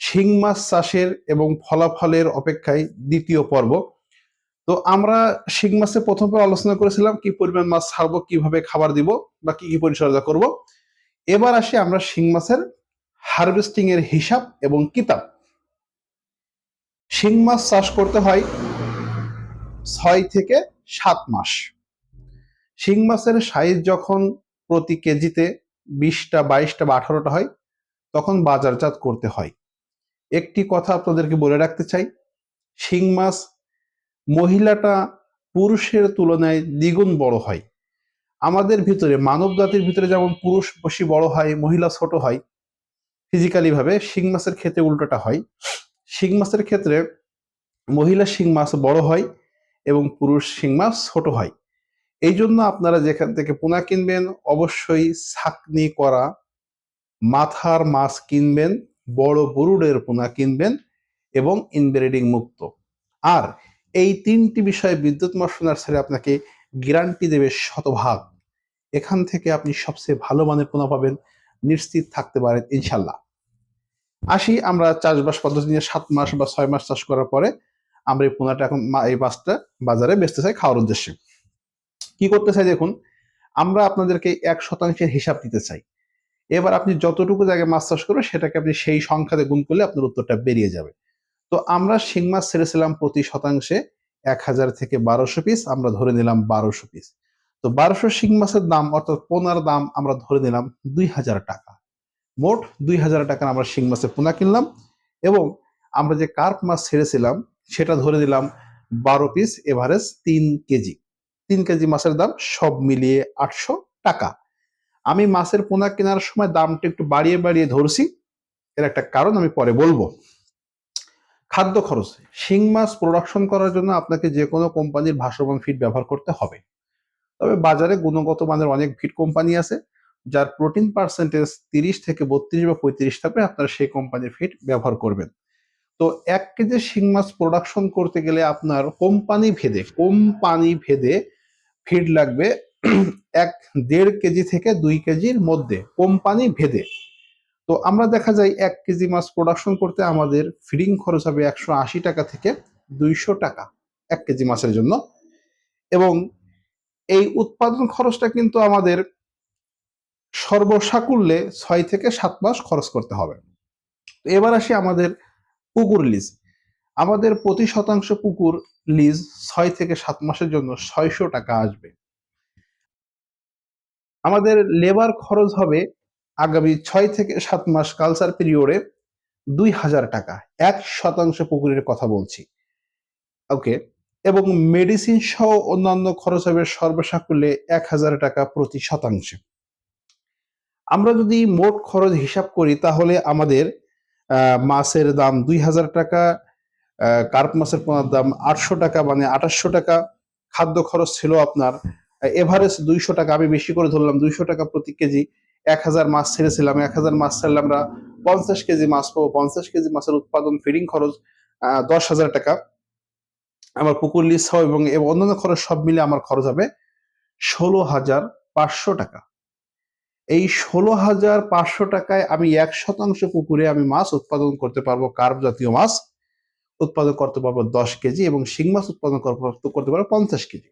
শিং মাছ চাষের এবং ফলাফলের অপেক্ষায় দ্বিতীয় পর্ব। তো আমরা শিং মাছে প্রথমে আলোচনা করেছিলাম কি পরিমাণ মাছ ছাড়বো, কিভাবে খাবার দিব বা কি কি পরিচর্যা করব। এবার আসি আমরা শিং মাছের হারভেস্টিং এর হিসাব এবং কিতাব। শিং মাছ চাষ করতে হয় 6 থেকে 7 মাস। শিং মাছের সাইজ যখন প্রতি কেজিতে 20টা 22টা বা 18টা হয় তখন বাজারজাত করতে হয়। একটি কথা আপনাদেরকে বলে রাখতে চাই, শিং মাছ মহিলাটা পুরুষের তুলনায় দ্বিগুণ বড় হয়। আমাদের ভিতরে মানব জাতির ভিতরে যেমন পুরুষ বেশি বড় হয়, মহিলা ছোট হয়, ফিজিক্যালি ভাবে শিং মাছের ক্ষেত্রে উল্টোটা হয়। শিং মাছের ক্ষেত্রে মহিলা শিং মাছ বড় হয় এবং পুরুষ শিং মাছ ছোট হয়। এই জন্য আপনারা যেখান থেকে পোনা কিনবেন অবশ্যই ছাকনি করা মাথার মাছ কিনবেন, বড় ব্রুডের পোনা কিনবেন এবং ইনব্রিডিং মুক্ত। আর এই 3টি বিষয়ে বিদ্যুৎ মৎস্য নার্সারি আপনাকে গ্যারান্টি দেবে শতভাগ। এখান থেকে আপনি সবচেয়ে ভালো মানের পোনা পাবেন, নিশ্চিত থাকতে পারেন ইনশাল্লাহ। আসি আমরা চাষবাস পদ্ধতি নিয়ে। 7 মাস বা 6 মাস চাষ করার পরে আমরা এই পোনাটা এখন এই মাছটা বাজারে বেচতে চাই খাওয়ার উদ্দেশ্যে। কি করতে চাই দেখুন, আমরা আপনাদেরকে 1% হিসাব দিতে চাই। এবার আপনি যতটুকু জায়গায় মাছ চাষ করবেন সেটাকে আপনি সেই সংখ্যাতে গুণ করলে আপনার উত্তরটা বেরিয়ে যাবে। তো আমরা শিং মাছ ছেড়েছিলাম প্রতি শতাংশে 1000 থেকে 1200 পিস, আমরা ধরে নিলাম 1200 পিস। তো 1200 শিং মাছের দাম অর্থাৎ পোনার দাম আমরা ধরে নিলাম 2000 টাকা। মোট 2000 টাকার আমরা শিং মাছের পোনা কিনলাম এবং আমরা যে কার্প মাছ ছেড়েছিলাম সেটা ধরে দিলাম 12 পিস, এভারেজ 3 কেজি। 3 কেজি মাছের দাম সব মিলিয়ে 800 টাকা। আমি মাছের পোনা কেনার সময় দামটা একটু বাড়িয়ে বাড়িয়ে ধরছি, এর একটা কারণ আমি পরে বলবো। খাদ্য খরচ, শিং মাছ প্রোডাকশন করার জন্য আপনাকে যে কোনো কোম্পানির ভাসমান ফিড ব্যবহার করতে হবে। তবে বাজারে গুণগত মানের অনেক ফিড কোম্পানি আছে যার প্রোটিন পার্সেন্টেজ 30 থেকে 32 বা 35 থাকবে, আপনারা সেই কোম্পানির ফিড ব্যবহার করবেন। তো 1 কেজি শিং মাছ প্রোডাকশন করতে গেলে আপনার কোম্পানি ভেদে ফিড লাগবে 1.5 কেজি থেকে 2 কেজির মধ্যে, কোম্পানি ভেদে। তো আমরা দেখা যায় 1 কেজি মাছ প্রোডাকশন করতে আমাদের ফিডিং খরচ হবে 180 টাকা থেকে 200 টাকা 1 কেজি মাছের জন্য। এবং এই উৎপাদন খরচটা কিন্তু আমাদের সর্বসাকুল্যে 6 থেকে 7 মাস খরচ করতে হবে। এবার আসি আমাদের পুকুর লিজ। আমাদের প্রতি শতাংশ পুকুর লিজ 6 থেকে 7 মাসের জন্য 600 টাকা আসবে। আমাদের লেবার খরচ হবে আগামী 6 থেকে 7 মাস কালচার পিরিয়ডে 2000 টাকা, 1% পুকুরের কথা বলছি। ওকে। এবং মেডিসিন সহ অন্যান্য খরচ হবে সর্বসাকুল্যে 1000 টাকা প্রতি শতাংশে। আমরা যদি মোট খরচ হিসাব করি তাহলে আমাদের মাছের দাম 2000 টাকা, কার্প মাছের পোনার দাম 800 টাকা, মানে 2800 টাকা। খাদ্য খরচ ছিল আপনার এভারেজ 200 টাকা, আমি বেশি করে ধরলাম 200 টাকা প্রতি কেজি। 1000 মাছ ছেড়েছিলাম, 1000 মাছ ছাড়লে আমরা 50 কেজি মাছ পাবো। 50 কেজি মাছের উৎপাদন ফিডিং খরচ 10,000 টাকা। আমার পুকুর লিজ সহ এবং অন্যান্য খরচ সব মিলে আমার খরচ হবে 16,500 টাকা। এই 16,500 টাকায় আমি 1% পুকুরে আমি মাছ উৎপাদন করতে পারবো, কার্প জাতীয় মাছ উৎপাদন করতে পারবো 10 কেজি এবং শিং মাছ উৎপাদন করতে পারবো 50 কেজি।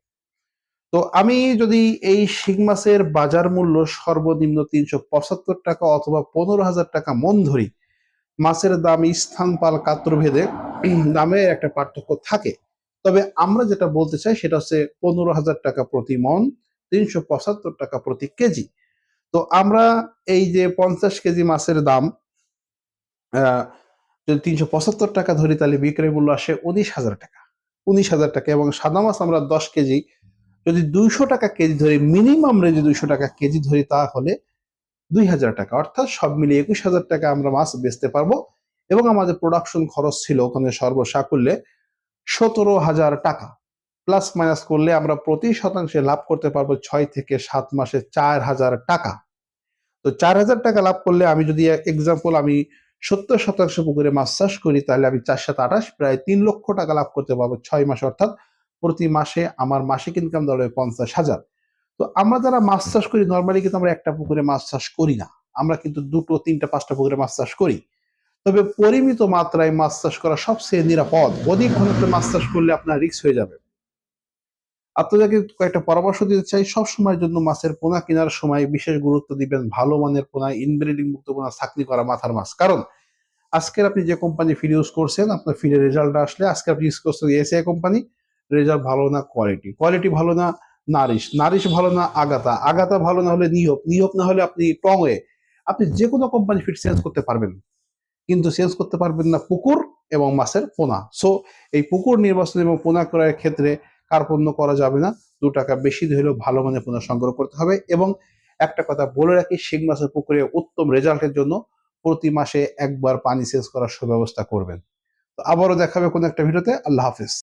তো আমি যদি এই শিং মাছের বাজার মূল্য সর্বনিম্ন 375 টাকা অথবা 15,000 টাকা মন ধরি, মাছের দাম স্থান পাল কাতর ভেদে দামে একটা পার্থক্য থাকে। তবে আমরা যেটা বলতে চাই সেটা হচ্ছে 15,000 টাকা প্রতি মন, 375 টাকা প্রতি কেজি। তো আমরা এই যে 50 কেজি মাছের দাম যদি 375 টাকা ধরি তাহলে বিক্রয় মূল্য আসে 19,000 টাকা। 19,000 টাকা। এবং সাদা মাছ আমরা 10 কেজি যদি 200 টাকা কেজি ধরি, মিনিমাম রেঞ্জে 200 টাকা কেজি ধরি, তাহলে 2,000 টাকা, অর্থাৎ সব মিলিয়ে 21,000 টাকা আমরা মাছ বেচতে পারবো। এবং আমাদের প্রোডাকশন খরচ ছিল ওখানে সর্বসাকুল্যে 17,000 টাকা। প্লাস মাইনাস করলে আমরা প্রতি শতাংশে লাভ করতে পারবো 6 থেকে 7 মাসে 4,000 টাকা। তো 4,000 টাকা লাভ করলে আমি যদি এক্সাম্পল আমি 70% পুকুরে মাছ চাষ করি তাহলে আমি 4×7=28, প্রায় 3 লক্ষ টাকা লাভ করতে পারবো 6 মাসে। অর্থাৎ প্রতি মাসে আমার মাসিক ইনকাম দাঁড়াবে 50,000। তো আমরা যারা মাছ চাষ করি নর্মালি কিন্তু আমরা একটা পুকুরে মাছ চাষ করি না, আমরা কিন্তু 2, 3, 5টা পুকুরে মাছ চাষ করি। তবে পরিমিত মাত্রায় মাছ চাষ করা সবচেয়ে নিরাপদ। অধিক ঘনত্বে মাছ চাষ করলে আপনার রিস্ক হয়ে যাবে। আপনাদেরকে কয়েকটা পরামর্শ দিতে চাই। সবসময়ের জন্য মাছের পোনা কেনার সময় বিশেষ গুরুত্ব দিবেন ভালো মানের পোনা, ইনব্রিডিং মুক্ত পোনা, ছাকনি করা মাথার মাছ। কারণ আজকের আপনি যে কোম্পানি ফিড ইউজ করছেন, আপনার ফিডের রেজাল্ট আসলে আজকে আপনি ইউজ করছেন এসিআই কোম্পানি, রেজাল্ট ভালো না কোয়ালিটি ভালো না নারিশ ভালো না আগাতা ভালো না হলে নিহপ না হলে আপনি টংয়ে, আপনি যে কোনো কোম্পানি ফিড চেঞ্জ করতে পারবেন, কিন্তু চেঞ্জ করতে পারবেন না পুকুর এবং মাছের পোনা। সো এই পুকুর নির্বাচন এবং পোনা ক্রয়ের ক্ষেত্রে কার্পণ্য করা যাবে না। 2 টাকা বেশি হলেও ভালো মানের পোনা সংগ্রহ করতে হবে। এবং একটা কথা বলে রাখি, শিং মাছের পুকুরে উত্তম রেজাল্টের জন্য প্রতি মাসে একবার পানি চেঞ্জ করার সুব্যবস্থা করবেন। তো আবারও দেখাবে কোনো একটা ভিডিওতে। আল্লাহ হাফেজ।